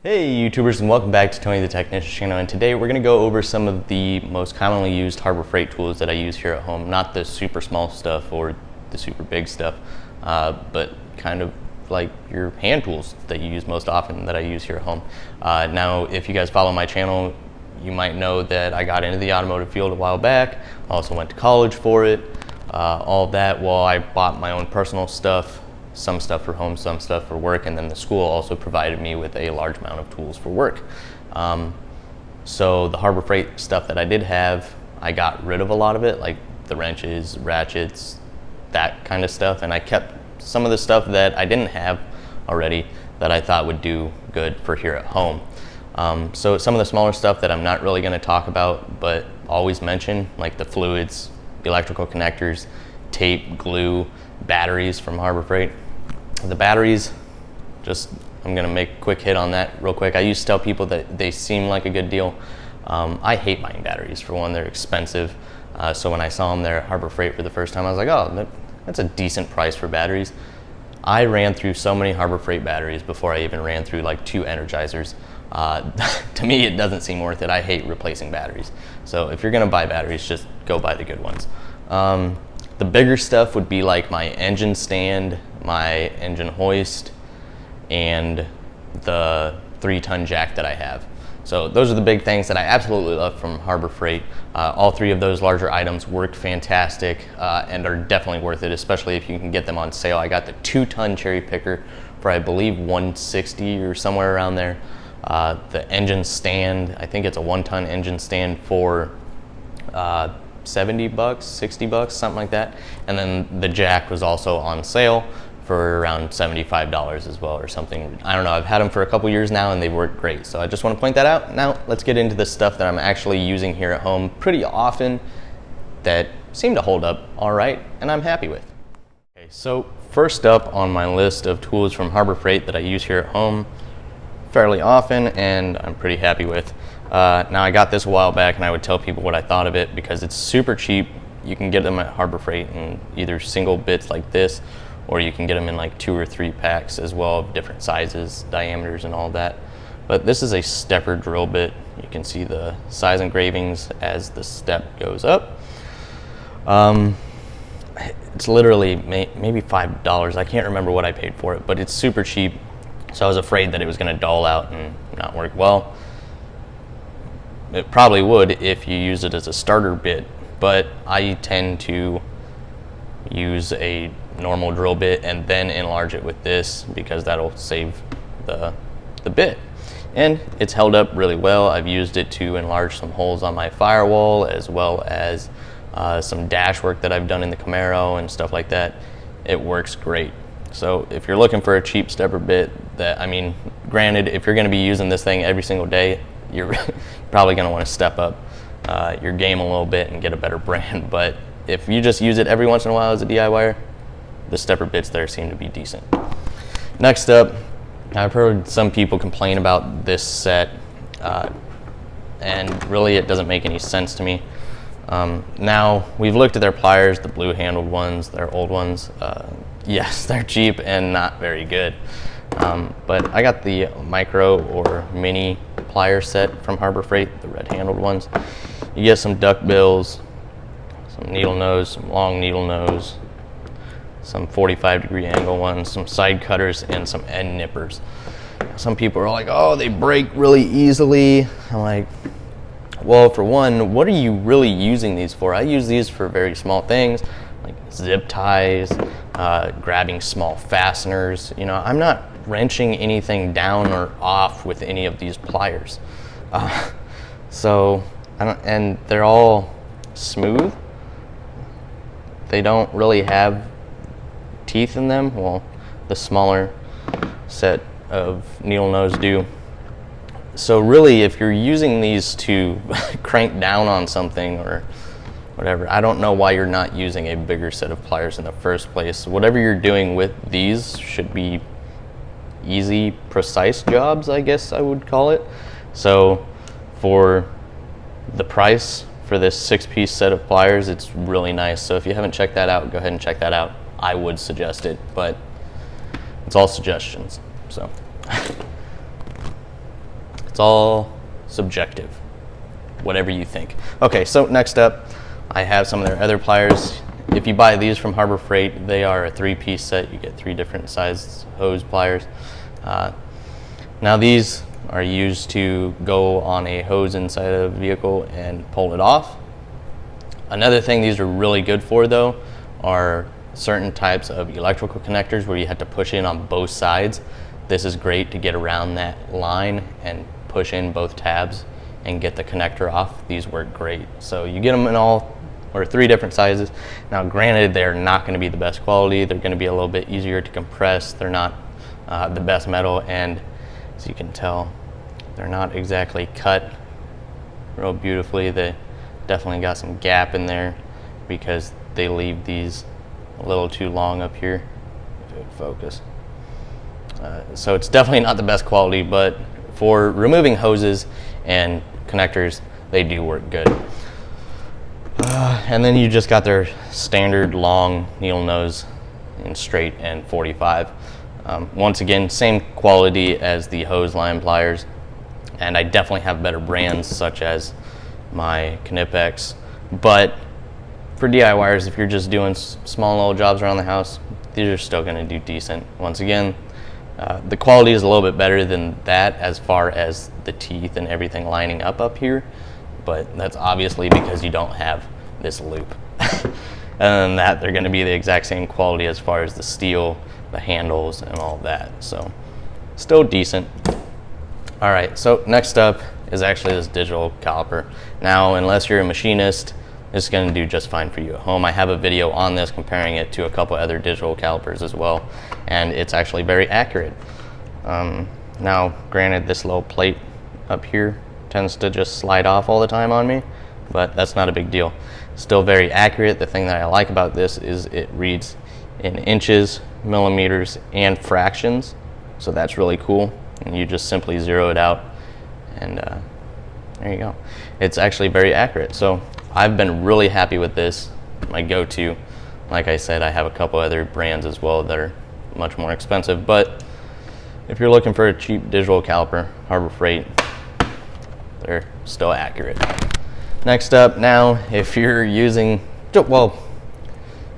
Hey YouTubers, and welcome back to Tony the Technician channel, and today we're going to go over some of the most commonly used Harbor Freight tools that I use here at home. Not the super small stuff or the super big stuff, but kind of like your hand tools that you use most often that I use here at home. Now, if you guys follow my channel, you might know that I got into the automotive field a while back. I also went to college for it. All of that while I bought my own personal stuff. Some stuff for home, some stuff for work, and then the school also provided me with a large amount of tools for work. So the Harbor Freight stuff that I did have, I got rid of a lot of it, like the wrenches, ratchets, that kind of stuff, and I kept some of the stuff that I didn't have already that I thought would do good for here at home. So some of the smaller stuff that I'm not really going to talk about, but always mention, like the fluids, electrical connectors, tape, glue, batteries from Harbor Freight. The batteries, I'm gonna make a quick hit on that real quick. I used to tell people that they seem like a good deal. I hate buying batteries. For one, they're expensive. So when I saw them there at Harbor Freight for the first time, I was like, oh, that's a decent price for batteries. I ran through so many Harbor Freight batteries before I even ran through like 2 Energizers. To me, it doesn't seem worth it. I hate replacing batteries. So if you're gonna buy batteries, just go buy the good ones. The bigger stuff would be like my engine stand, my engine hoist, and the 3-ton jack that I have. So those are the big things that I absolutely love from Harbor Freight. All 3 of those larger items work fantastic and are definitely worth it, especially if you can get them on sale. I got the 2-ton cherry picker for I believe $160 or somewhere around there. The engine stand, I think it's a 1-ton engine stand for $70, $60, something like that. And then the jack was also on sale for around $75 as well or something. I don't know, I've had them for a couple years now and they work great. So I just want to point that out. Now let's get into the stuff that I'm actually using here at home pretty often that seem to hold up all right and I'm happy with. Okay, so first up on my list of tools from Harbor Freight that I use here at home fairly often and I'm pretty happy with. Now I got this a while back and I would tell people what I thought of it because it's super cheap. You can get them at Harbor Freight in either single bits like this, or you can get them in like 2 or 3 packs as well of different sizes, diameters and all that. But this is a stepper drill bit. You can see the size engravings as the step goes up. It's literally maybe $5. I can't remember what I paid for it, but it's super cheap. So I was afraid that it was gonna dull out and not work well. It probably would if you use it as a starter bit, but I tend to use a normal drill bit and then enlarge it with this because that'll save the bit. And it's held up really well. I've used it to enlarge some holes on my firewall as well as some dash work that I've done in the Camaro and stuff like that. It works great. So if you're looking for a cheap stepper bit that, I mean, granted, if you're gonna be using this thing every single day, you're probably going to want to step up your game a little bit and get a better brand. But if you just use it every once in a while as a DIYer, the stepper bits there seem to be decent. Next up, I've heard some people complain about this set, and really it doesn't make any sense to me. Now, we've looked at their pliers, the blue handled ones, their old ones. Yes, they're cheap and not very good. But I got the micro or mini plier set from Harbor Freight, the red handled ones. You get some duck bills, some needle nose, some long needle nose, some 45-degree angle ones, some side cutters, and some end nippers. Some people are like, oh, they break really easily. I'm like, well, for one, what are you really using these for? I use these for very small things like zip ties, grabbing small fasteners. You know, I'm not wrenching anything down or off with any of these pliers. So, and they're all smooth. They don't really have teeth in them. Well, the smaller set of needle nose do. So really, if you're using these to crank down on something or whatever, I don't know why you're not using a bigger set of pliers in the first place. Whatever you're doing with these should be easy, precise jobs, I guess I would call it. So for the price for this 6-piece set of pliers, it's really nice. So if you haven't checked that out, go ahead and check that out. I would suggest it, but it's all suggestions. So It's all subjective, whatever you think. Okay, so next up, I have some of their other pliers. If you buy these from Harbor Freight, they are a 3-piece set. You get 3 different sized hose pliers. Now these are used to go on a hose inside a vehicle and pull it off. Another thing these are really good for though are certain types of electrical connectors where you have to push in on both sides. This is great to get around that line and push in both tabs and get the connector off. These work great. So you get them in all, or 3 different sizes. Now granted, they're not going to be the best quality. They're going to be a little bit easier to compress. They're not the best metal, and as you can tell, they're not exactly cut real beautifully. They definitely got some gap in there because they leave these a little too long up here. If it would focus. So it's definitely not the best quality, but for removing hoses and connectors, they do work good. And then you just got their standard long needle nose in straight and 45. Once again, same quality as the hose line pliers, and I definitely have better brands such as my Knipex. But for DIYers, if you're just doing small little jobs around the house, these are still going to do decent. Once again, the quality is a little bit better than that as far as the teeth and everything lining up here, but that's obviously because you don't have this loop. Other than that, they're going to be the exact same quality as far as the steel, the handles, and all of that. So still decent. All right, so next up is actually this digital caliper. Now, unless you're a machinist, it's going to do just fine for you at home. I have a video on this comparing it to a couple other digital calipers as well, and it's actually very accurate. Now, granted, this little plate up here tends to just slide off all the time on me, but that's not a big deal. Still very accurate. The thing that I like about this is it reads in inches, millimeters, and fractions, so that's really cool. And you just simply zero it out, and there you go. It's actually very accurate. So I've been really happy with this. My go-to, like I said, I have a couple other brands as well that are much more expensive, but if you're looking for a cheap digital caliper, Harbor Freight, they're still accurate. Next up, now, if you're using, well,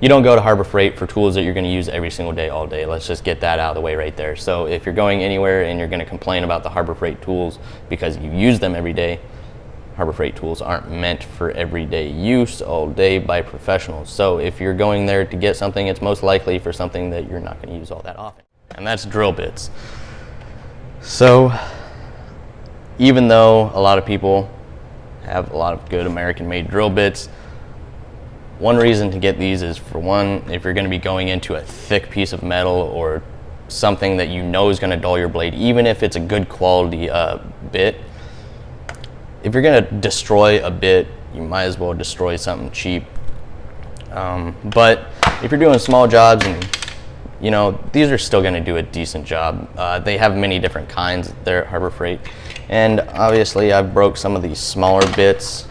you don't go to Harbor Freight for tools that you're going to use every single day, all day. Let's just get that out of the way right there. So if you're going anywhere and you're going to complain about the Harbor Freight tools because you use them every day, Harbor Freight tools aren't meant for everyday use all day by professionals. So if you're going there to get something, it's most likely for something that you're not going to use all that often. And that's drill bits. So even though a lot of people have a lot of good American-made drill bits, one reason to get these is, for one, if you're going to be going into a thick piece of metal or something that you know is going to dull your blade, even if it's a good quality bit, if you're going to destroy a bit, you might as well destroy something cheap. But if you're doing small jobs, and you know, these are still going to do a decent job. They have many different kinds there at Harbor Freight, and obviously I broke some of these smaller bits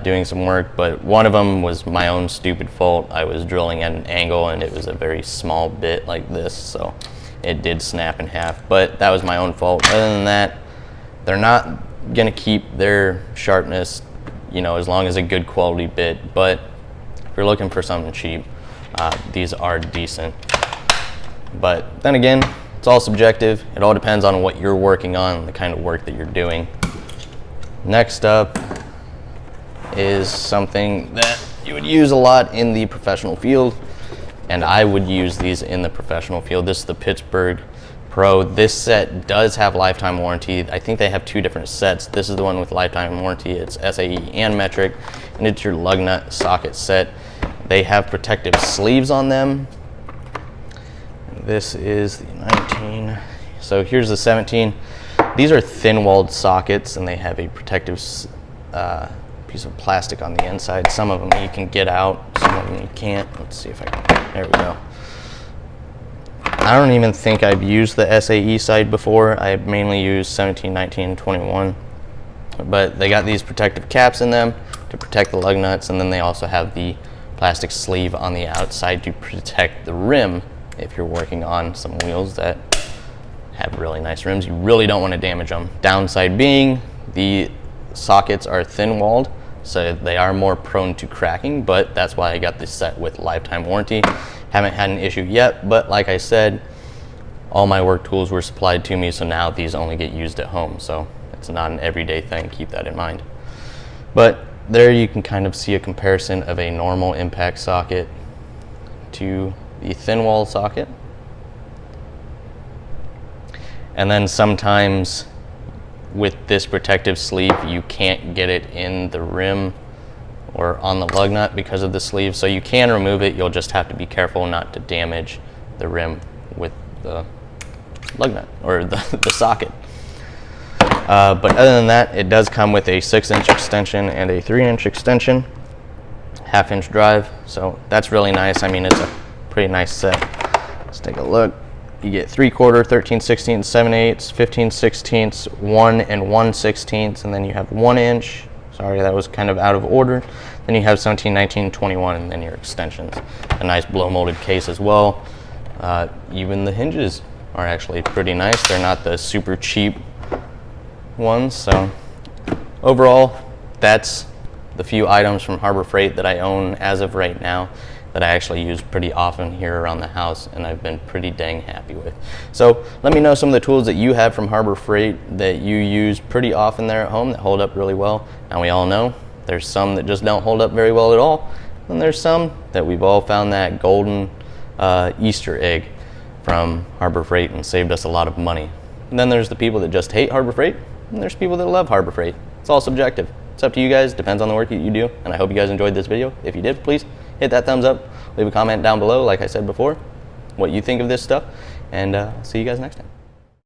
doing some work, but one of them was my own stupid fault. I was drilling at an angle and it was a very small bit like this, so it did snap in half, but that was my own fault. Other than that, they're not gonna keep their sharpness, you know, as long as a good quality bit, but if you're looking for something cheap, these are decent. But then again, it's all subjective. It all depends on what you're working on, the kind of work that you're doing. Next up is something that you would use a lot in the professional field, and I would use these in the professional field. This is the Pittsburgh Pro. This set does have lifetime warranty. I think they have 2 different sets. This is the one with lifetime warranty. It's SAE and metric, and it's your lug nut socket set. They have protective sleeves on them. This is the 19. So here's the 17. These are thin-walled sockets, and they have a protective piece of plastic on the inside. Some of them you can get out, some of them you can't. Let's see if I can, there we go. I don't even think I've used the SAE side before. I've mainly used 17, 19, 21. But they got these protective caps in them to protect the lug nuts, and then they also have the plastic sleeve on the outside to protect the rim if you're working on some wheels that have really nice rims. You really don't want to damage them. Downside being the sockets are thin walled, so they are more prone to cracking, but that's why I got this set with lifetime warranty. Haven't had an issue yet, but like I said, all my work tools were supplied to me, so now these only get used at home, so it's not an everyday thing. Keep that in mind. But there you can kind of see a comparison of a normal impact socket to the thin wall socket. And then sometimes with this protective sleeve, you can't get it in the rim or on the lug nut because of the sleeve, so you can remove it. You'll just have to be careful not to damage the rim with the lug nut or the socket. But other than that, it does come with a 6-inch extension and a 3-inch extension, 1/2-inch drive, so that's really nice. I mean, it's a pretty nice set. Let's take a look. You get 3/4, 13/16, 7/8, 15/16, 1 and 1/16, and then you have 1-inch. Sorry, that was kind of out of order. Then you have 17, 19, 21, and then your extensions. A nice blow molded case as well. Even the hinges are actually pretty nice. They're not the super cheap ones. So overall, that's the few items from Harbor Freight that I own as of right now, that I actually use pretty often here around the house, and I've been pretty dang happy with. So let me know some of the tools that you have from Harbor Freight that you use pretty often there at home that hold up really well. And we all know there's some that just don't hold up very well at all, and there's some that we've all found that golden Easter egg from Harbor Freight and saved us a lot of money. And then there's the people that just hate Harbor Freight, and there's people that love Harbor Freight. It's all subjective. It's up to you guys. Depends on the work that you do. And I hope you guys enjoyed this video. If you did, please hit that thumbs up. Leave a comment down below, like I said before, what you think of this stuff. And I'll see you guys next time.